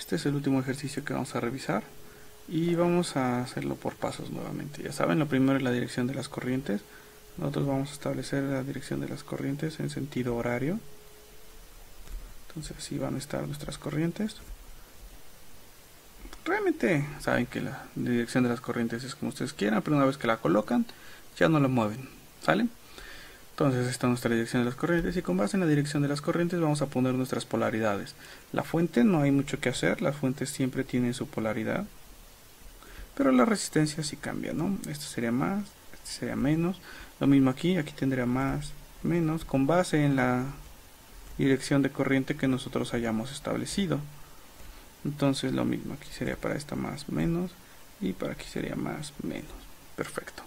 Este es el último ejercicio que vamos a revisar y vamos a hacerlo por pasos nuevamente. Ya saben, lo primero es la dirección de las corrientes. Nosotros vamos a establecer la dirección de las corrientes en sentido horario. Entonces así van a estar nuestras corrientes. Realmente saben que la dirección de las corrientes es como ustedes quieran, pero una vez que la colocan ya no la mueven, ¿sale? Entonces esta es nuestra dirección de las corrientes y con base en la dirección de las corrientes vamos a poner nuestras polaridades. La fuente no hay mucho que hacer, las fuentes siempre tienen su polaridad, pero la resistencia sí cambia, ¿no? Esto sería más, este sería menos, lo mismo aquí tendría más, menos, con base en la dirección de corriente que nosotros hayamos establecido. Entonces lo mismo, aquí sería para esta más, menos, y para aquí sería más, menos. Perfecto.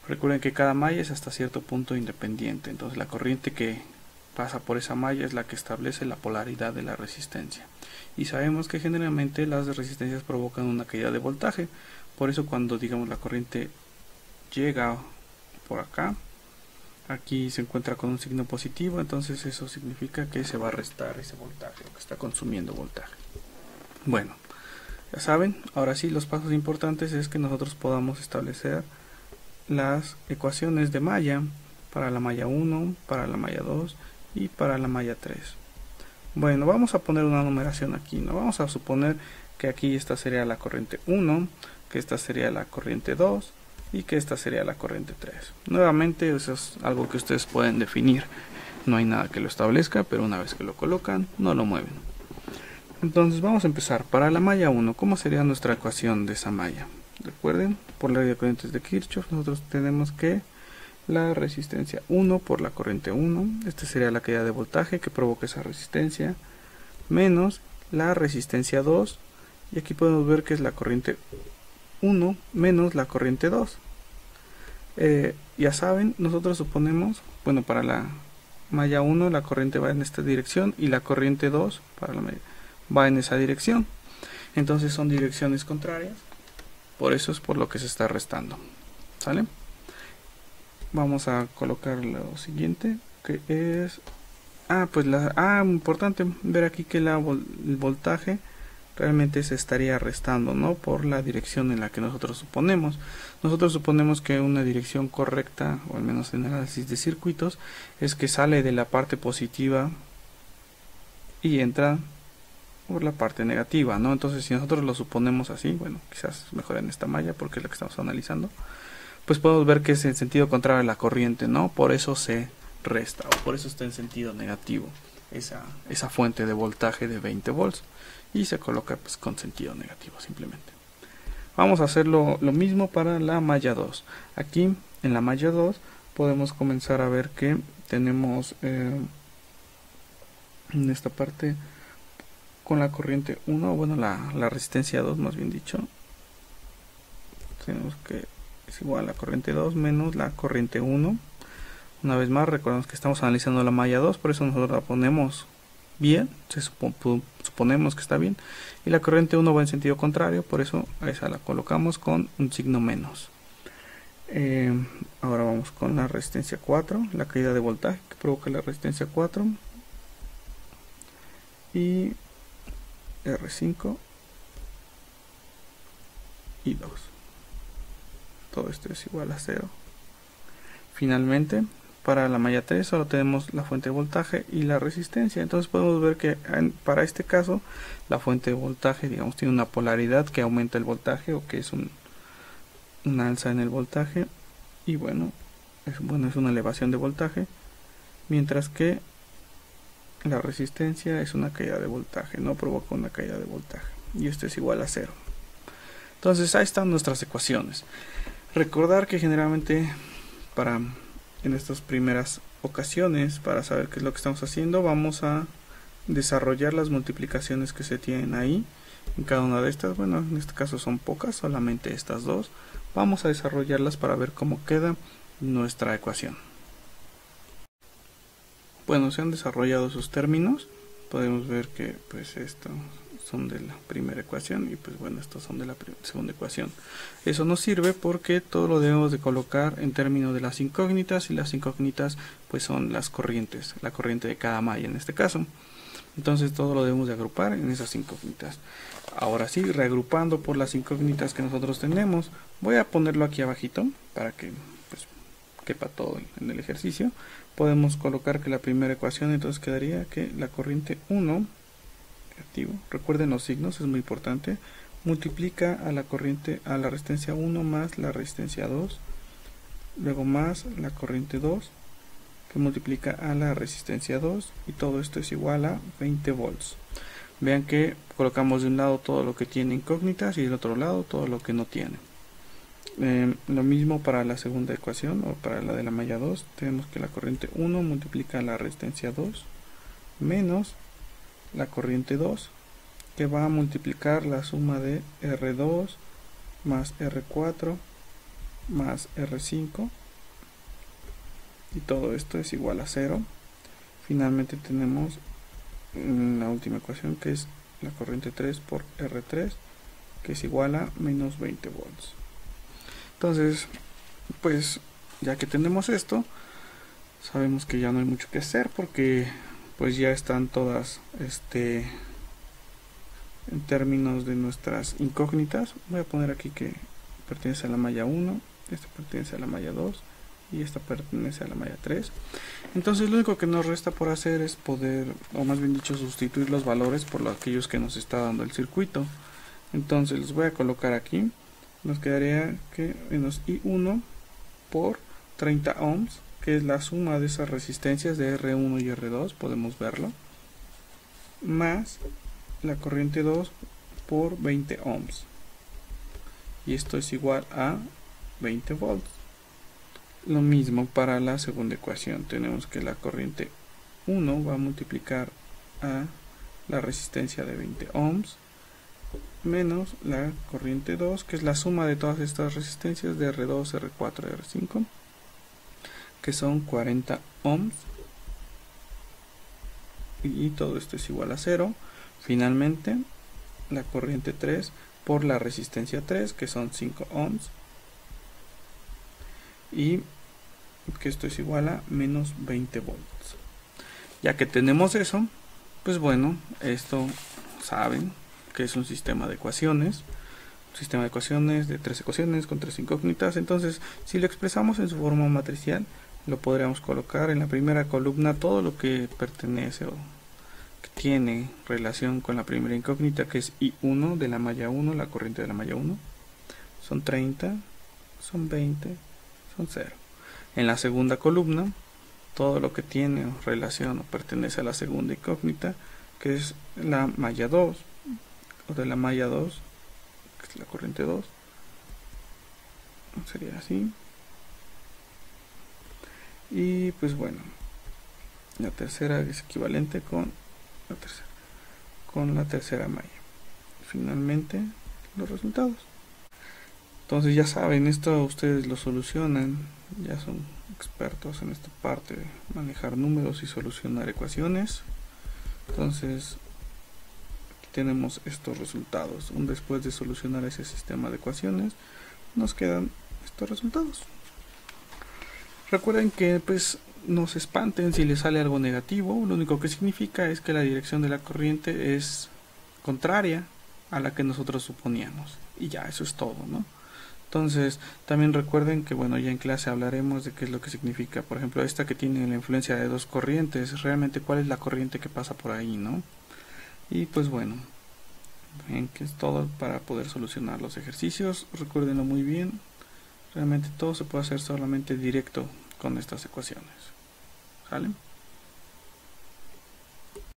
Recuerden que cada malla es hasta cierto punto independiente, entonces la corriente que pasa por esa malla es la que establece la polaridad de la resistencia. Y sabemos que generalmente las resistencias provocan una caída de voltaje, por eso cuando digamos la corriente llega por acá, aquí se encuentra con un signo positivo, entonces eso significa que se va a restar ese voltaje, o que está consumiendo voltaje. Bueno, ya saben, ahora sí los pasos importantes es que nosotros podamos establecer las ecuaciones de malla para la malla 1, para la malla 2 y para la malla 3. Bueno, vamos a poner una numeración aquí, ¿no? Vamos a suponer que aquí esta sería la corriente 1, que esta sería la corriente 2 y que esta sería la corriente 3. Nuevamente eso es algo que ustedes pueden definir, no hay nada que lo establezca, pero una vez que lo colocan no lo mueven. Entonces vamos a empezar. Para la malla 1, ¿cómo sería nuestra ecuación de esa malla? Recuerden, por la ley de corrientes de Kirchhoff, nosotros tenemos que la resistencia 1 por la corriente 1, esta sería la caída de voltaje que provoca esa resistencia, menos la resistencia 2, y aquí podemos ver que es la corriente 1 menos la corriente 2. Ya saben, nosotros suponemos, bueno, para la malla 1 la corriente va en esta dirección y la corriente 2 para la malla va en esa dirección, entonces son direcciones contrarias, por eso es por lo que se está restando, ¿sale? Vamos a colocar lo siguiente, que es importante ver aquí que el voltaje realmente se estaría restando, ¿no? Por la dirección en la que nosotros suponemos. Nosotros suponemos que una dirección correcta, o al menos en el análisis de circuitos, es que sale de la parte positiva y entra por la parte negativa, ¿no? Entonces si nosotros lo suponemos así, bueno, quizás mejor en esta malla porque es la que estamos analizando, pues podemos ver que es en sentido contrario a la corriente, ¿no? Por eso se resta, o por eso está en sentido negativo esa fuente de voltaje de 20 volts y se coloca pues con sentido negativo simplemente. Vamos a hacerlo lo mismo para la malla 2. Aquí en la malla 2 podemos comenzar a ver que tenemos en esta parte con la corriente 1, bueno, la resistencia 2 más bien dicho, tenemos que es igual a la corriente 2 menos la corriente 1. Una vez más recordemos que estamos analizando la malla 2, por eso nosotros la ponemos bien, suponemos que está bien, y la corriente 1 va en sentido contrario, por eso a esa la colocamos con un signo menos. Ahora vamos con la resistencia 4, la caída de voltaje que provoca la resistencia 4, y R5 y 2. Todo esto es igual a 0. Finalmente, para la malla 3 solo tenemos la fuente de voltaje y la resistencia. Entonces podemos ver que para este caso la fuente de voltaje, digamos, tiene una polaridad que aumenta el voltaje, o que es una alza en el voltaje, y bueno, es una elevación de voltaje, mientras que la resistencia es una caída de voltaje, no provoca una caída de voltaje, y esto es igual a 0. Entonces ahí están nuestras ecuaciones. Recordar que generalmente en estas primeras ocasiones, para saber qué es lo que estamos haciendo, vamos a desarrollar las multiplicaciones que se tienen ahí en cada una de estas. Bueno, en este caso son pocas, solamente estas dos. Vamos a desarrollarlas para ver cómo queda nuestra ecuación. Bueno, se han desarrollado sus términos. Podemos ver que pues estos son de la primera ecuación y pues bueno, estos son de la segunda ecuación. Eso nos sirve porque todo lo debemos de colocar en términos de las incógnitas, y las incógnitas pues son las corrientes, la corriente de cada malla en este caso. Entonces todo lo debemos de agrupar en esas incógnitas. Ahora sí, reagrupando por las incógnitas que nosotros tenemos, voy a ponerlo aquí abajito para que pues, quepa todo en el ejercicio. Podemos colocar que la primera ecuación entonces quedaría que la corriente 1, negativo, recuerden los signos, es muy importante, multiplica a la resistencia 1 más la resistencia 2, luego más la corriente 2 que multiplica a la resistencia 2, y todo esto es igual a 20 volts. Vean que colocamos de un lado todo lo que tiene incógnitas y del otro lado todo lo que no tiene. Lo mismo para la segunda ecuación, o para la de la malla 2, tenemos que la corriente 1 multiplica la resistencia 2 menos la corriente 2, que va a multiplicar la suma de R2 más R4 más R5, y todo esto es igual a 0. Finalmente tenemos la última ecuación, que es la corriente 3 por R3, que es igual a menos 20 volts. Entonces, pues ya que tenemos esto, sabemos que ya no hay mucho que hacer, porque pues ya están todas en términos de nuestras incógnitas. Voy a poner aquí que pertenece a la malla 1, esta pertenece a la malla 2 y esta pertenece a la malla 3. Entonces lo único que nos resta por hacer es poder, o más bien dicho, sustituir los valores por aquellos que nos está dando el circuito. Entonces los voy a colocar aquí. Nos quedaría que menos I1 por 30 ohms, que es la suma de esas resistencias de R1 y R2, podemos verlo, más la corriente 2 por 20 ohms, y esto es igual a 20 volts. Lo mismo para la segunda ecuación, tenemos que la corriente 1 va a multiplicar a la resistencia de 20 ohms menos la corriente 2, que es la suma de todas estas resistencias de R2, R4 y R5, que son 40 ohms, y todo esto es igual a 0. Finalmente la corriente 3 por la resistencia 3, que son 5 ohms, y que esto es igual a menos 20 volts. Ya que tenemos eso, pues bueno, esto saben que es un sistema de ecuaciones, de 3 ecuaciones con 3 incógnitas. Entonces, si lo expresamos en su forma matricial, lo podríamos colocar en la primera columna todo lo que pertenece o que tiene relación con la primera incógnita, que es I1 de la malla 1, la corriente de la malla 1, son 30, son 20, son 0. En la segunda columna, todo lo que tiene relación o pertenece a la segunda incógnita, que es la malla 2, o de la malla 2, que es la corriente 2, sería así. Y pues bueno, la tercera es equivalente con la tercera malla. Finalmente, los resultados. Entonces ya saben, esto ustedes lo solucionan, ya son expertos en esta parte de manejar números y solucionar ecuaciones. Entonces tenemos estos resultados. Después de solucionar ese sistema de ecuaciones, nos quedan estos resultados. Recuerden que pues no se espanten si les sale algo negativo. Lo único que significa es que la dirección de la corriente es contraria a la que nosotros suponíamos, y ya, eso es todo, ¿no? Entonces también recuerden que bueno, ya en clase hablaremos de qué es lo que significa, por ejemplo, esta que tiene la influencia de dos corrientes, realmente cuál es la corriente que pasa por ahí, ¿no? Y pues bueno, ven que es todo para poder solucionar los ejercicios. Recuérdenlo muy bien, realmente todo se puede hacer solamente directo con estas ecuaciones. ¿Sale?